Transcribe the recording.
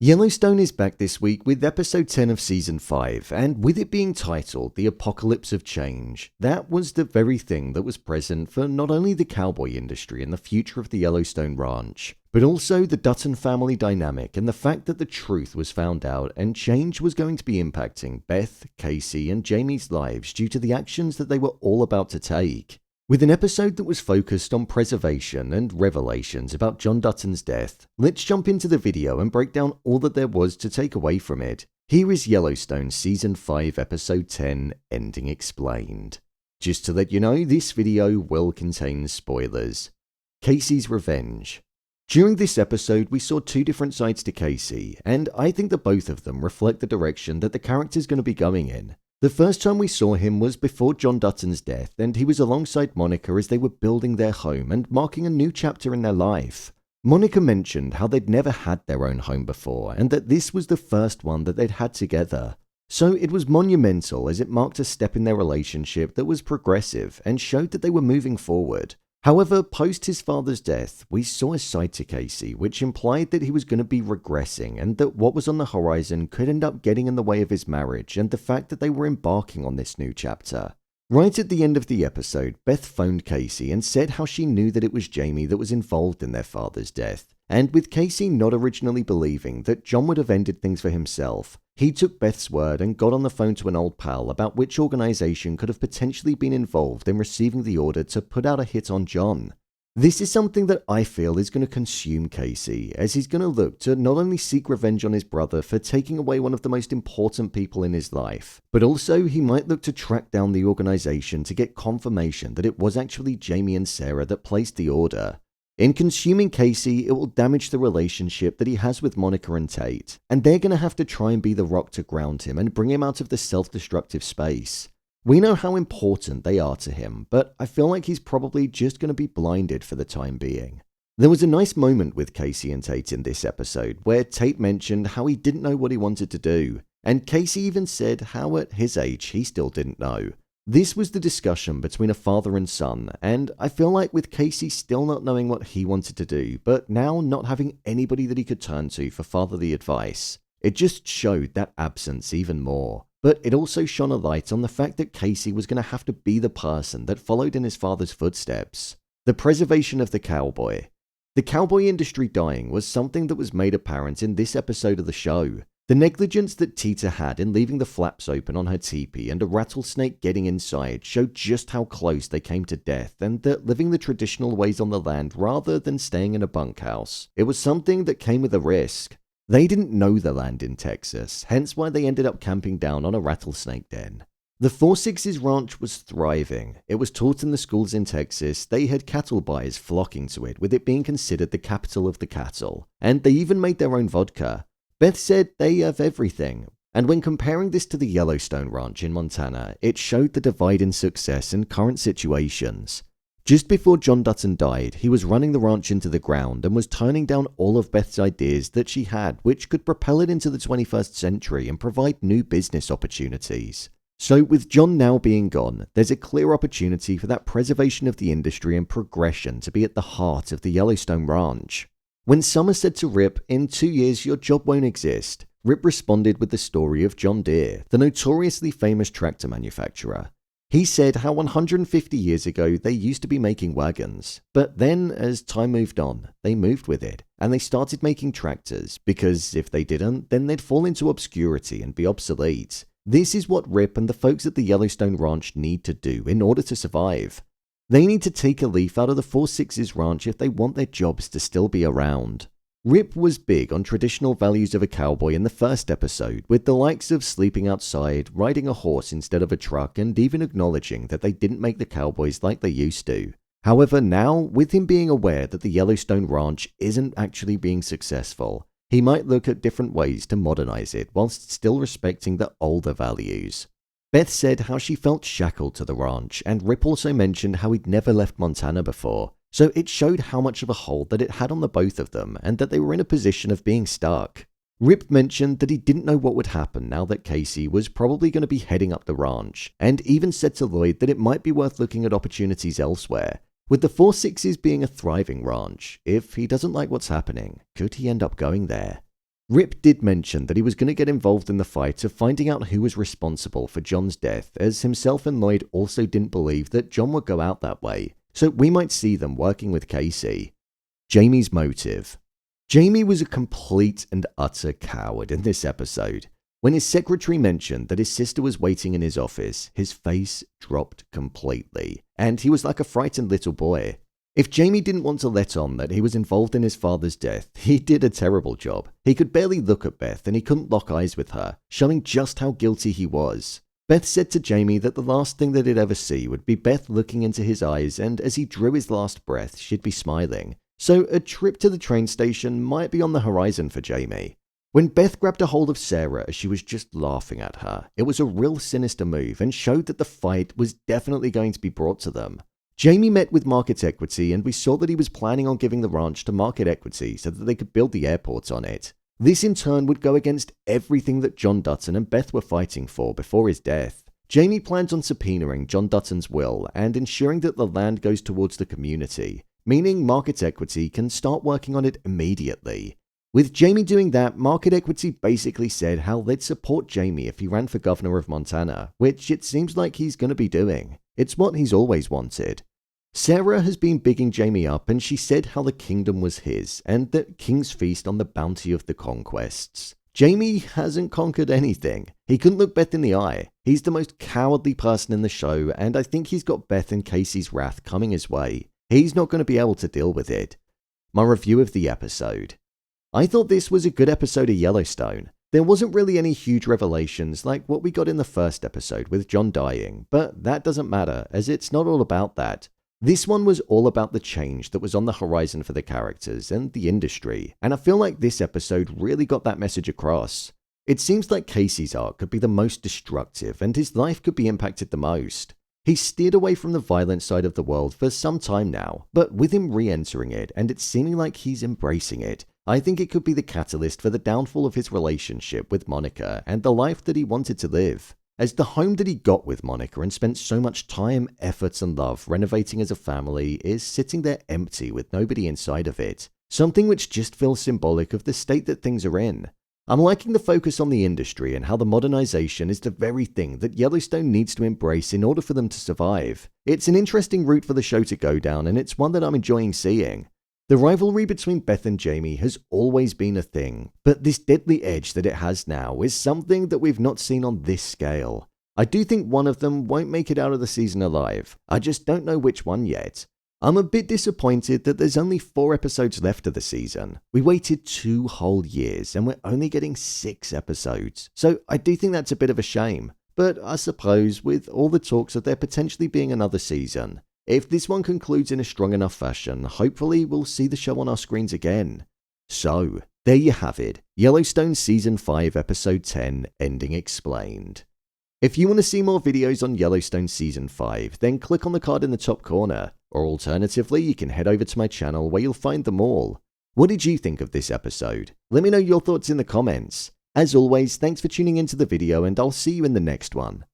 Yellowstone is back this week with episode 10 of season 5, and with it being titled The Apocalypse of Change, that was the very thing that was present for not only the cowboy industry and the future of the Yellowstone ranch, but also the Dutton family dynamic and the fact that the truth was found out and change was going to be impacting Beth, Kayce, and Jamie's lives due to the actions that they were all about to take. With an episode that was focused on preservation and revelations about John Dutton's death, let's jump into the video and break down all that there was to take away from it. Here is Yellowstone Season 5 Episode 10, Ending Explained. Just to let you know, this video will contain spoilers. Kayce's Revenge. During this episode, we saw two different sides to Kayce, and I think that both of them reflect the direction that the character's going to be going in. The first time we saw him was before John Dutton's death, and he was alongside Monica as they were building their home and marking a new chapter in their life. Monica mentioned how they'd never had their own home before, and that this was the first one that they'd had together. So it was monumental as it marked a step in their relationship that was progressive and showed that they were moving forward. However, post his father's death, we saw a side to Kayce which implied that he was going to be regressing and that what was on the horizon could end up getting in the way of his marriage and the fact that they were embarking on this new chapter. Right at the end of the episode, Beth phoned Kayce and said how she knew that it was Jamie that was involved in their father's death. And with Kayce not originally believing that John would have ended things for himself, he took Beth's word and got on the phone to an old pal about which organization could have potentially been involved in receiving the order to put out a hit on John. This is something that I feel is going to consume Kayce, as he's going to look to not only seek revenge on his brother for taking away one of the most important people in his life, but also he might look to track down the organization to get confirmation that it was actually Jamie and Sarah that placed the order. In consuming Kayce, it will damage the relationship that he has with Monica and Tate, and they're going to have to try and be the rock to ground him and bring him out of the self-destructive space. We know how important they are to him, but I feel like he's probably just going to be blinded for the time being. There was a nice moment with Kayce and Tate in this episode where Tate mentioned how he didn't know what he wanted to do, and Kayce even said how at his age he still didn't know. This was the discussion between a father and son, and I feel like with Kayce still not knowing what he wanted to do, but now not having anybody that he could turn to for fatherly advice, it just showed that absence even more. But it also shone a light on the fact that Kayce was going to have to be the person that followed in his father's footsteps. The preservation of the cowboy. The cowboy industry dying was something that was made apparent in this episode of the show. The negligence that Tita had in leaving the flaps open on her teepee and a rattlesnake getting inside showed just how close they came to death, and that living the traditional ways on the land rather than staying in a bunkhouse, it was something that came with a risk. They didn't know the land in Texas, hence why they ended up camping down on a rattlesnake den. The 4-6's ranch was thriving. It was taught in the schools in Texas. They had cattle buyers flocking to it, with it being considered the capital of the cattle. And they even made their own vodka. Beth said they have everything. And when comparing this to the Yellowstone ranch in Montana, it showed the divide in success and current situations. Just before John Dutton died, he was running the ranch into the ground and was turning down all of Beth's ideas that she had, which could propel it into the 21st century and provide new business opportunities. So with John now being gone, there's a clear opportunity for that preservation of the industry and progression to be at the heart of the Yellowstone ranch. When Summer said to Rip, "In 2 years your job won't exist," Rip responded with the story of John Deere, the notoriously famous tractor manufacturer. He said how 150 years ago they used to be making wagons, but then as time moved on, they moved with it, and they started making tractors, because if they didn't, then they'd fall into obscurity and be obsolete. This is what Rip and the folks at the Yellowstone Ranch need to do in order to survive. They need to take a leaf out of the 4-6's ranch if they want their jobs to still be around. Rip was big on traditional values of a cowboy in the first episode, with the likes of sleeping outside, riding a horse instead of a truck, and even acknowledging that they didn't make the cowboys like they used to. However, now, with him being aware that the Yellowstone Ranch isn't actually being successful, he might look at different ways to modernize it whilst still respecting the older values. Beth said how she felt shackled to the ranch, and Rip also mentioned how he'd never left Montana before. So it showed how much of a hold that it had on the both of them and that they were in a position of being stuck. Rip mentioned that he didn't know what would happen now that Kayce was probably going to be heading up the ranch, and even said to Lloyd that it might be worth looking at opportunities elsewhere. With the 4-6's being a thriving ranch, if he doesn't like what's happening, could he end up going there? Rip did mention that he was going to get involved in the fight of finding out who was responsible for John's death, as himself and Lloyd also didn't believe that John would go out that way, so we might see them working with Kayce. Jamie's motive. Jamie was a complete and utter coward in this episode. When his secretary mentioned that his sister was waiting in his office, his face dropped completely, and he was like a frightened little boy. If Jamie didn't want to let on that he was involved in his father's death, he did a terrible job. He could barely look at Beth and he couldn't lock eyes with her, showing just how guilty he was. Beth said to Jamie that the last thing that he'd ever see would be Beth looking into his eyes, and as he drew his last breath, she'd be smiling. So a trip to the train station might be on the horizon for Jamie. When Beth grabbed a hold of Sarah as she was just laughing at her, it was a real sinister move and showed that the fight was definitely going to be brought to them. Jamie met with Market Equity, and we saw that he was planning on giving the ranch to Market Equity so that they could build the airport on it. This in turn would go against everything that John Dutton and Beth were fighting for before his death. Jamie plans on subpoenaing John Dutton's will and ensuring that the land goes towards the community, meaning Market Equity can start working on it immediately. With Jamie doing that, Market Equity basically said how they'd support Jamie if he ran for governor of Montana, which it seems like he's going to be doing. It's what he's always wanted. Sarah has been bigging Jamie up, and she said how the kingdom was his and that kings feast on the bounty of the conquests. Jamie hasn't conquered anything. He couldn't look Beth in the eye. He's the most cowardly person in the show, and I think he's got Beth and Kayce's wrath coming his way. He's not going to be able to deal with it. My review of the episode. I thought this was a good episode of Yellowstone. There wasn't really any huge revelations like what we got in the first episode with John dying, but that doesn't matter as it's not all about that. This one was all about the change that was on the horizon for the characters and the industry, and I feel like this episode really got that message across. It seems like Kayce's arc could be the most destructive and his life could be impacted the most. He's steered away from the violent side of the world for some time now, but with him re-entering it and it seeming like he's embracing it, I think it could be the catalyst for the downfall of his relationship with Monica and the life that he wanted to live. As the home that he got with Monica and spent so much time, effort and love renovating as a family is sitting there empty with nobody inside of it, something which just feels symbolic of the state that things are in. I'm liking the focus on the industry and how the modernization is the very thing that Yellowstone needs to embrace in order for them to survive. It's an interesting route for the show to go down, and it's one that I'm enjoying seeing. The rivalry between Beth and Jamie has always been a thing, but this deadly edge that it has now is something that we've not seen on this scale. I do think one of them won't make it out of the season alive. I just don't know which one yet. I'm a bit disappointed that there's only 4 episodes left of the season. We waited 2 whole years and we're only getting 6 episodes, so I do think that's a bit of a shame. But I suppose with all the talks of there potentially being another season, if this one concludes in a strong enough fashion, hopefully we'll see the show on our screens again. So, there you have it, Yellowstone Season 5 Episode 10, Ending Explained. If you want to see more videos on Yellowstone Season 5, then click on the card in the top corner, or alternatively you can head over to my channel where you'll find them all. What did you think of this episode? Let me know your thoughts in the comments. As always, thanks for tuning into the video and I'll see you in the next one.